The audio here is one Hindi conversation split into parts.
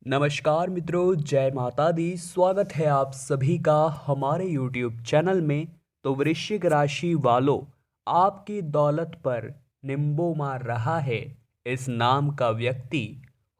नमस्कार मित्रों, जय माता दी। स्वागत है आप सभी का हमारे YouTube चैनल में। तो वृश्चिक राशि वालों, आपकी दौलत पर नींबू मार रहा है इस नाम का व्यक्ति।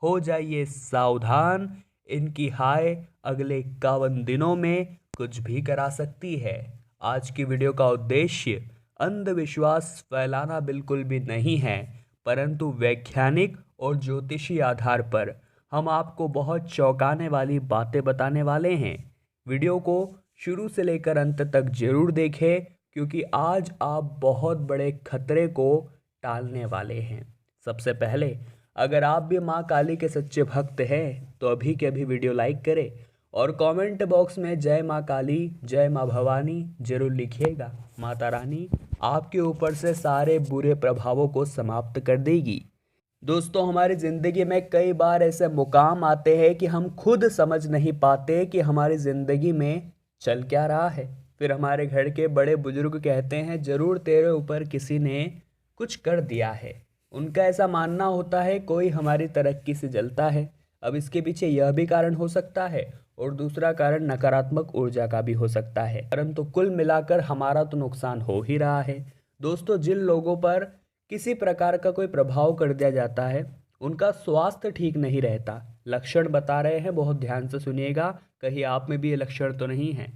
हो जाइए सावधान, इनकी हाय अगले 51 दिनों में कुछ भी करा सकती है। आज की वीडियो का उद्देश्य अंधविश्वास फैलाना बिल्कुल भी नहीं है, परंतु वैज्ञानिक और ज्योतिषी आधार पर हम आपको बहुत चौंकाने वाली बातें बताने वाले हैं। वीडियो को शुरू से लेकर अंत तक जरूर देखें, क्योंकि आज आप बहुत बड़े खतरे को टालने वाले हैं। सबसे पहले, अगर आप भी माँ काली के सच्चे भक्त हैं तो अभी के अभी वीडियो लाइक करें और कमेंट बॉक्स में जय माँ काली, जय माँ भवानी जरूर लिखिएगा। माता रानी आपके ऊपर से सारे बुरे प्रभावों को समाप्त कर देगी। दोस्तों, हमारी ज़िंदगी में कई बार ऐसे मुकाम आते हैं कि हम खुद समझ नहीं पाते कि हमारी ज़िंदगी में चल क्या रहा है। फिर हमारे घर के बड़े बुजुर्ग कहते हैं, ज़रूर तेरे ऊपर किसी ने कुछ कर दिया है। उनका ऐसा मानना होता है कोई हमारी तरक्की से जलता है। अब इसके पीछे यह भी कारण हो सकता है और दूसरा कारण नकारात्मक ऊर्जा का भी हो सकता है, परंतु कुल मिलाकर हमारा तो नुकसान हो ही रहा है। दोस्तों, जिन लोगों पर किसी प्रकार का कोई प्रभाव कर दिया जाता है, उनका स्वास्थ्य ठीक नहीं रहता। लक्षण बता रहे हैं, बहुत ध्यान से सुनिएगा, कहीं आप में भी ये लक्षण तो नहीं है।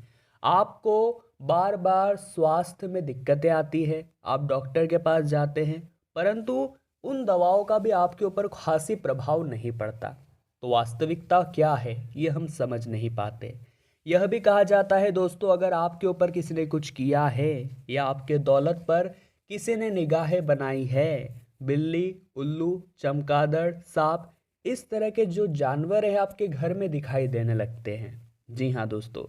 आपको बार बार स्वास्थ्य में दिक्कतें आती है, आप डॉक्टर के पास जाते हैं, परंतु उन दवाओं का भी आपके ऊपर खासी प्रभाव नहीं पड़ता। तो वास्तविकता क्या है ये हम समझ नहीं पाते। यह भी कहा जाता है दोस्तों, अगर आपके ऊपर किसी ने कुछ किया है या आपके दौलत पर किसी ने निगाहें बनाई है, बिल्ली, उल्लू, चमगादड़, सांप, इस तरह के जो जानवर है आपके घर में दिखाई देने लगते हैं। जी हाँ दोस्तों,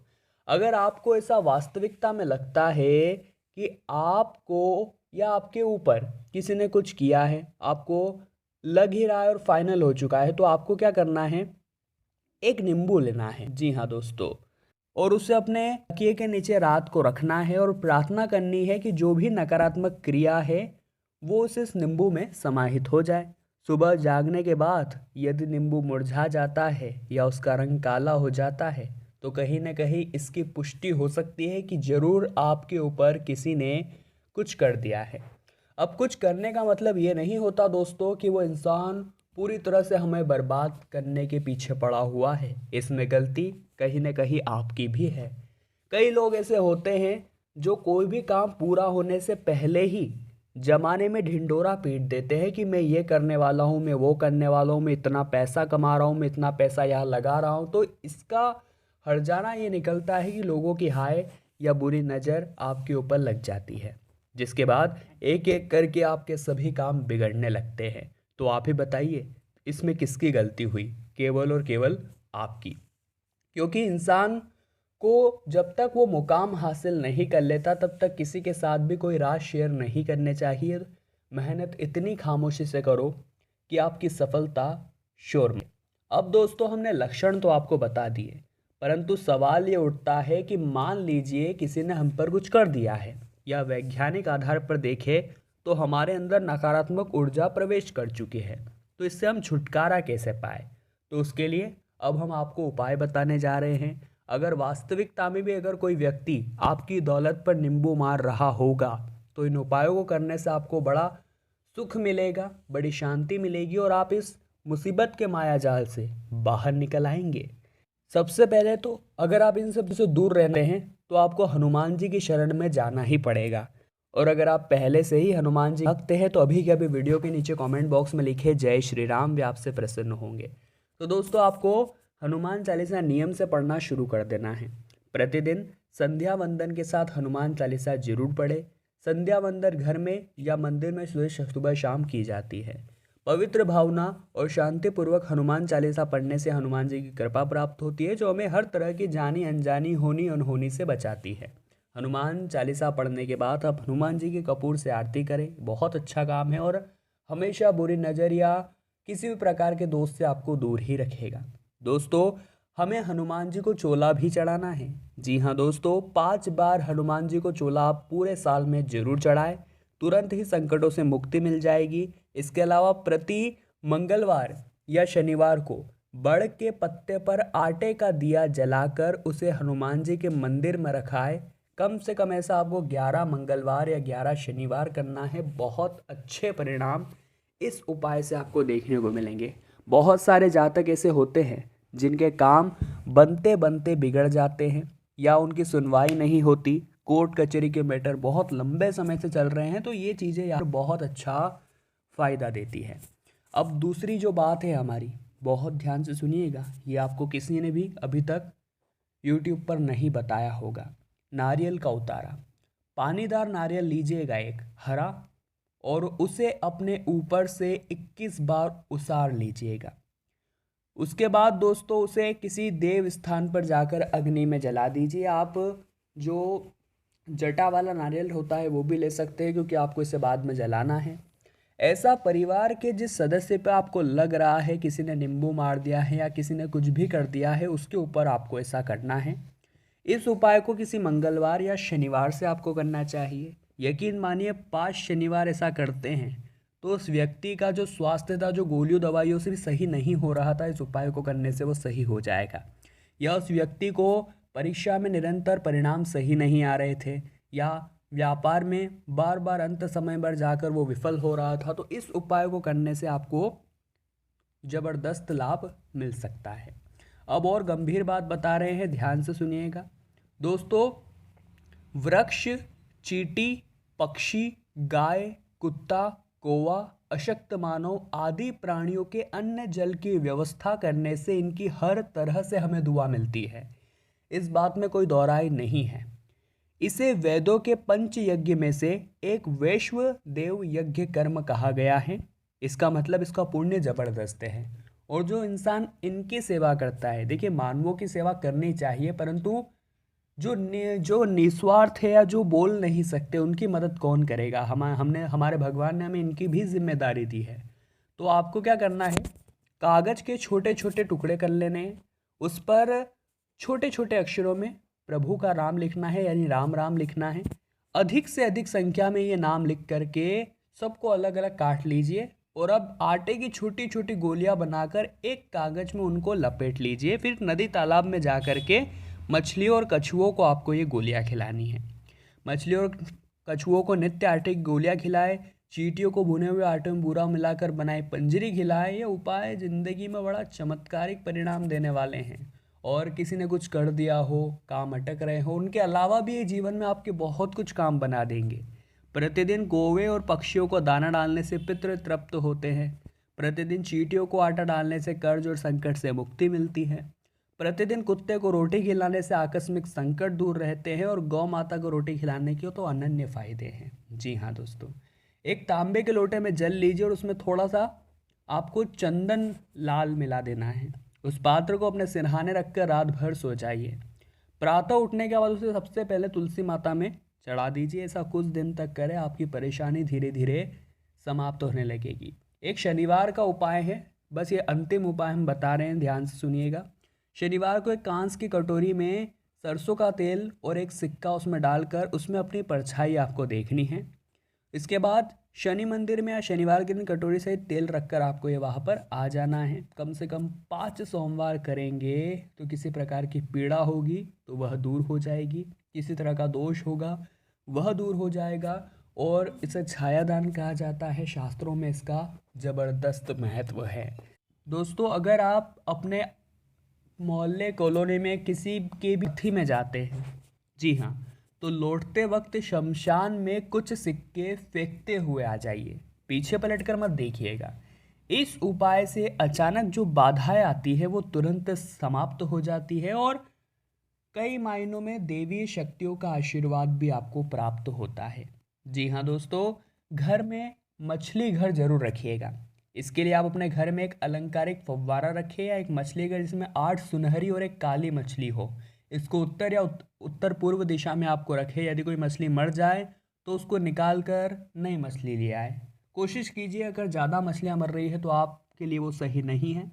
अगर आपको ऐसा वास्तविकता में लगता है कि आपको या आपके ऊपर किसी ने कुछ किया है, आपको लग ही रहा है और फाइनल हो चुका है, तो आपको क्या करना है, एक नींबू लेना है। जी हाँ दोस्तों, और उसे अपने तकिए के नीचे रात को रखना है और प्रार्थना करनी है कि जो भी नकारात्मक क्रिया है वो इस नींबू में समाहित हो जाए। सुबह जागने के बाद यदि नींबू मुरझा जाता है या उसका रंग काला हो जाता है, तो कहीं ना कहीं इसकी पुष्टि हो सकती है कि जरूर आपके ऊपर किसी ने कुछ कर दिया है। अब कुछ करने का मतलब ये नहीं होता दोस्तों कि वो इंसान पूरी तरह से हमें बर्बाद करने के पीछे पड़ा हुआ है। इसमें गलती कहीं ना कहीं आपकी भी है। कई लोग ऐसे होते हैं जो कोई भी काम पूरा होने से पहले ही जमाने में ढिंडोरा पीट देते हैं कि मैं ये करने वाला हूँ, मैं वो करने वाला हूँ, मैं इतना पैसा कमा रहा हूँ, मैं इतना पैसा यहाँ लगा रहा हूँ। तो इसका हर्जाना ये निकलता है कि लोगों की हाय या बुरी नज़र आपके ऊपर लग जाती है, जिसके बाद एक एक करके आपके सभी काम बिगड़ने लगते हैं। तो आप ही बताइए, इसमें किसकी गलती हुई? केवल और केवल आपकी। क्योंकि इंसान को जब तक वो मुकाम हासिल नहीं कर लेता तब तक किसी के साथ भी कोई राज शेयर नहीं करने चाहिए। मेहनत इतनी खामोशी से करो कि आपकी सफलता शोर में। अब दोस्तों, हमने लक्षण तो आपको बता दिए, परंतु सवाल ये उठता है कि मान लीजिए किसी ने हम पर कुछ कर दिया है या वैज्ञानिक आधार पर देखें तो हमारे अंदर नकारात्मक ऊर्जा प्रवेश कर चुकी है, तो इससे हम छुटकारा कैसे पाए? तो उसके लिए अब हम आपको उपाय बताने जा रहे हैं। अगर वास्तविकता में भी अगर कोई व्यक्ति आपकी दौलत पर नींबू मार रहा होगा, तो इन उपायों को करने से आपको बड़ा सुख मिलेगा, बड़ी शांति मिलेगी और आप इस मुसीबत के माया जाल से बाहर निकल आएंगे। सबसे पहले तो अगर आप इन सब से दूर रहते हैं तो आपको हनुमान जी की शरण में जाना ही पड़ेगा। और अगर आप पहले से ही हनुमान जी भक्त हैं तो अभी के अभी वीडियो के नीचे कमेंट बॉक्स में लिखे जय श्री राम, वे आपसे प्रसन्न होंगे। तो दोस्तों, आपको हनुमान चालीसा नियम से पढ़ना शुरू कर देना है। प्रतिदिन संध्या वंदन के साथ हनुमान चालीसा जरूर पढ़े। संध्या वंदन घर में या मंदिर में सुबह शाम की जाती है। पवित्र भावना और शांतिपूर्वक हनुमान चालीसा पढ़ने से हनुमान जी की कृपा प्राप्त होती है, जो हमें हर तरह की जानी अनजानी, होनी अनहोनी से बचाती है। हनुमान चालीसा पढ़ने के बाद आप हनुमान जी के कपूर से आरती करें, बहुत अच्छा काम है और हमेशा बुरी नज़र या किसी भी प्रकार के दोस्त से आपको दूर ही रखेगा। दोस्तों, हमें हनुमान जी को चोला भी चढ़ाना है। जी हाँ दोस्तों, 5 बार हनुमान जी को चोला आप पूरे साल में जरूर चढ़ाएं, तुरंत ही संकटों से मुक्ति मिल जाएगी। इसके अलावा प्रति मंगलवार या शनिवार को बड़ के पत्ते पर आटे का दिया जलाकर उसे हनुमान जी के मंदिर में रखाए। कम से कम ऐसा आपको 11 मंगलवार या 11 शनिवार करना है। बहुत अच्छे परिणाम इस उपाय से आपको देखने को मिलेंगे। बहुत सारे जातक ऐसे होते हैं जिनके काम बनते बनते बिगड़ जाते हैं या उनकी सुनवाई नहीं होती, कोर्ट कचहरी के मैटर बहुत लंबे समय से चल रहे हैं, तो ये चीज़ें यार बहुत अच्छा फ़ायदा देती है। अब दूसरी जो बात है हमारी, बहुत ध्यान से सुनिएगा, ये आपको किसी ने भी अभी तक यूट्यूब पर नहीं बताया होगा। नारियल का उतारा। पानीदार नारियल लीजिएगा एक हरा, और उसे अपने ऊपर से 21 बार उसार लीजिएगा। उसके बाद दोस्तों उसे किसी देव स्थान पर जाकर अग्नि में जला दीजिए। आप जो जटा वाला नारियल होता है वो भी ले सकते हैं, क्योंकि आपको इसे बाद में जलाना है। ऐसा परिवार के जिस सदस्य पे आपको लग रहा है किसी ने नींबू मार दिया है या किसी ने कुछ भी कर दिया है, उसके ऊपर आपको ऐसा करना है। इस उपाय को किसी मंगलवार या शनिवार से आपको करना चाहिए। यकीन मानिए 5 शनिवार ऐसा करते हैं तो उस व्यक्ति का जो स्वास्थ्य था, जो गोलियों दवाइयों से भी सही नहीं हो रहा था, इस उपाय को करने से वो सही हो जाएगा। या उस व्यक्ति को परीक्षा में निरंतर परिणाम सही नहीं आ रहे थे, या व्यापार में बार बार अंत समय पर जाकर वो विफल हो रहा था, तो इस उपाय को करने से आपको ज़बरदस्त लाभ मिल सकता है। अब और गंभीर बात बता रहे हैं, ध्यान से सुनिएगा दोस्तों। वृक्ष, चींटी, पक्षी, गाय, कुत्ता, कौवा, अशक्त मानव आदि प्राणियों के अन्य जल की व्यवस्था करने से इनकी हर तरह से हमें दुआ मिलती है। इस बात में कोई दौराई नहीं है। इसे वेदों के पंच यज्ञ में से एक वैश्व देव यज्ञ कर्म कहा गया है। इसका मतलब इसका पुण्य जबरदस्त है। और जो इंसान इनकी सेवा करता है, देखिए मानवों की सेवा करनी चाहिए, परंतु जो निस्वार्थ है या जो बोल नहीं सकते उनकी मदद कौन करेगा। हमारे भगवान ने हमें इनकी भी जिम्मेदारी दी है। तो आपको क्या करना है, कागज़ के छोटे छोटे टुकड़े कर लेने हैं, उस पर छोटे छोटे अक्षरों में प्रभु का नाम लिखना है, यानी राम राम लिखना है। अधिक से अधिक संख्या में ये नाम लिख करके सबको अलग अलग काट लीजिए, और अब आटे की छोटी छोटी गोलियां बनाकर एक कागज़ में उनको लपेट लीजिए। फिर नदी तालाब में जा कर के मछलियों और कछुओं को आपको ये गोलियां खिलानी है। मछली और कछुओं को नित्य आटे की गोलियां खिलाए, चींटियों को भुने हुए आटे में बूरा मिलाकर बनाए पंजरी खिलाए। ये उपाय ज़िंदगी में बड़ा चमत्कारिक परिणाम देने वाले हैं। और किसी ने कुछ कर दिया हो, काम अटक रहे हो, उनके अलावा भी ये जीवन में आपके बहुत कुछ काम बना देंगे। प्रतिदिन कौवे और पक्षियों को दाना डालने से पितृ तृप्त होते हैं। प्रतिदिन चींटियों को आटा डालने से कर्ज और संकट से मुक्ति मिलती है। प्रतिदिन कुत्ते को रोटी खिलाने से आकस्मिक संकट दूर रहते हैं, और गौ माता को रोटी खिलाने के तो अनन्य फायदे हैं। जी हाँ दोस्तों, एक तांबे के लोटे में जल लीजिए और उसमें थोड़ा सा आपको चंदन लाल मिला देना है। उस पात्र को अपने सिरहाने रखकर रात भर सो जाइए। प्रातः उठने के बाद उसे सबसे पहले तुलसी माता में चढ़ा दीजिए। ऐसा कुछ दिन तक करें, आपकी परेशानी धीरे धीरे समाप्त होने लगेगी। एक शनिवार का उपाय है, बस ये अंतिम उपाय हम बता रहे हैं, ध्यान से सुनिएगा। शनिवार को एक कांच की कटोरी में सरसों का तेल और एक सिक्का उसमें डालकर उसमें अपनी परछाई आपको देखनी है। इसके बाद शनि मंदिर में या शनिवार के दिन कटोरी से तेल रखकर आपको ये वहाँ पर आ जाना है। कम से कम 5 सोमवार करेंगे तो किसी प्रकार की पीड़ा होगी तो वह दूर हो जाएगी, किसी तरह का दोष होगा वह दूर हो जाएगा। और इसे छायादान कहा जाता है, शास्त्रों में इसका ज़बरदस्त महत्व है। दोस्तों, अगर आप अपने मोहल्ले कॉलोनी में किसी के भी थी में जाते हैं, जी हाँ, तो लौटते वक्त शमशान में कुछ सिक्के फेंकते हुए आ जाइए, पीछे पलटकर मत देखिएगा। इस उपाय से अचानक जो बाधाएं आती है वो तुरंत समाप्त हो जाती है, और कई मायनों में देवीय शक्तियों का आशीर्वाद भी आपको प्राप्त होता है। जी हाँ दोस्तों, घर में मछली घर जरूर रखिएगा। इसके लिए आप अपने घर में एक अलंकारिक फव्वारा रखें या एक मछली घर जिसमें 8 सुनहरी और एक काली मछली हो। इसको उत्तर या उत्तर पूर्व दिशा में आपको रखें। यदि कोई मछली मर जाए तो उसको निकाल कर नई मछली ले आए। कोशिश कीजिए, अगर ज़्यादा मछलियाँ मर रही है तो आपके लिए वो सही नहीं है,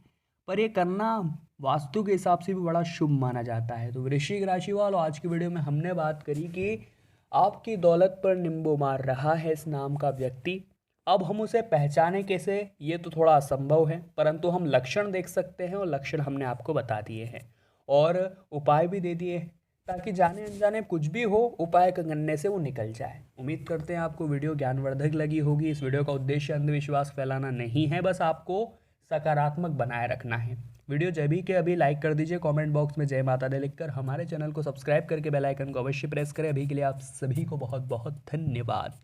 पर ये करना वास्तु के हिसाब से भी बड़ा शुभ माना जाता है। तो वृश्चिक राशि वालों, आज की वीडियो में हमने बात करी कि आपकी दौलत पर नींबू मार रहा है इस नाम का व्यक्ति, अब हम उसे पहचाने कैसे, ये तो थोड़ा असंभव है, परंतु हम लक्षण देख सकते हैं और लक्षण हमने आपको बता दिए हैं और उपाय भी दे दिए हैं, ताकि जाने अनजाने कुछ भी हो उपाय करने से वो निकल जाए। उम्मीद करते हैं आपको वीडियो ज्ञानवर्धक लगी होगी। इस वीडियो का उद्देश्य अंधविश्वास फैलाना नहीं है, बस आपको सकारात्मक बनाए रखना है। वीडियो जब भी के अभी लाइक कर दीजिए, कमेंट बॉक्स में जय माता दी लिखकर हमारे चैनल को सब्सक्राइब करके बेल आइकन को अवश्य प्रेस करें। अभी के लिए आप सभी को बहुत बहुत धन्यवाद।